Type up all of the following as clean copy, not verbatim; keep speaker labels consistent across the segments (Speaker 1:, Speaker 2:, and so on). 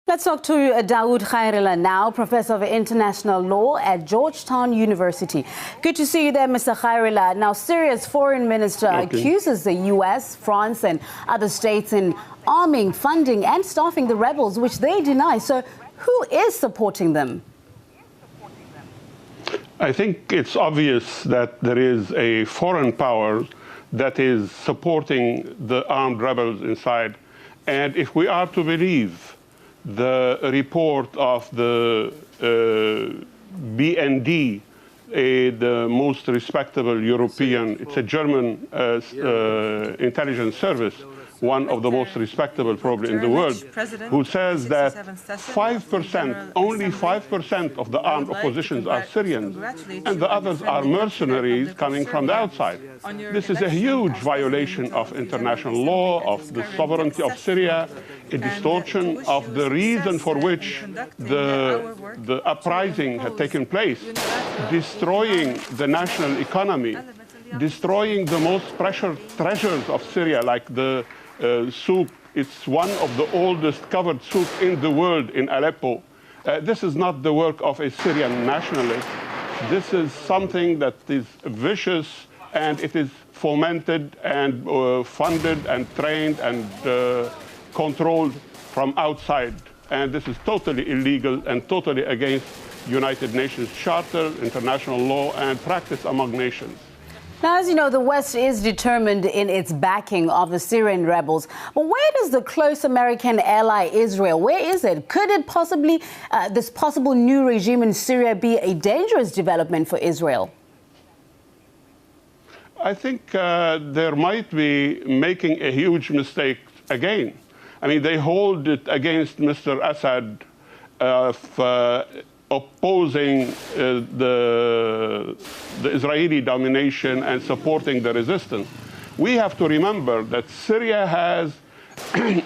Speaker 1: Let's talk to Dawood Khairallah now, Professor of International Law at Georgetown University. Good to see you there, Mr. Khairallah. Now, Syria's foreign minister accuses the U.S., France and other states in arming, funding and staffing the rebels, which they deny. So who is supporting them?
Speaker 2: I think it's obvious that there is a foreign power that is supporting the armed rebels inside. And if we are to believe the report of the BND, the most respectable European, it's a German intelligence service, one of the most respectable probably in the world, who says that 5%, only 5% of the armed oppositions are Syrians, and the others are mercenaries coming from the outside. This is a huge violation of international law, of the sovereignty of Syria, a distortion of the reason for which the uprising had taken place, destroying the national economy, destroying the most precious treasures of Syria, like the souk. It's one of the oldest covered souk in the world in Aleppo. This is not the work of a Syrian nationalist. This is something that is vicious, and it is fomented and funded and trained and controlled from outside. And this is totally illegal and totally against United Nations Charter, international law, and practice among nations.
Speaker 1: Now, as you know, the West is determined in its backing of the Syrian rebels. But where does the close American ally Israel, where is it? Could it possibly, this possible new regime in Syria be a dangerous development for Israel?
Speaker 2: I think there might be making a huge mistake again. I mean, they hold it against Mr. Assad opposing the Israeli domination and supporting the resistance. We have to remember that Syria has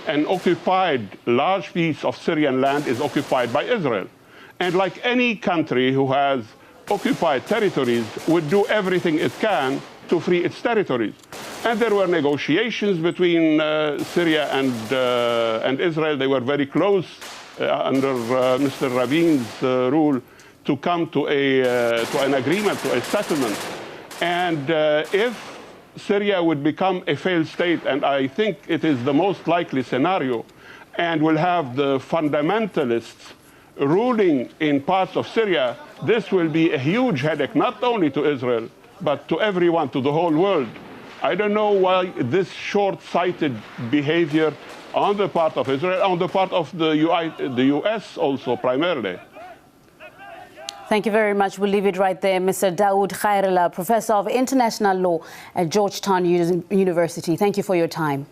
Speaker 2: an occupied, large piece of Syrian land is occupied by Israel. And like any country who has occupied territories would do everything it can to free its territories. And there were negotiations between Syria and Israel. They were very close under Mr. Rabin's rule to come to an agreement, to a settlement. And if Syria would become a failed state, and I think it is the most likely scenario, and will have the fundamentalists ruling in parts of Syria, this will be a huge headache, not only to Israel, but to everyone, to the whole world. I don't know why this short-sighted behavior on the part of Israel, on the part of the U.S. also primarily.
Speaker 1: Thank you very much. We'll leave it right there. Mr. Dawood Khairallah, Professor of International Law at Georgetown University. Thank you for your time.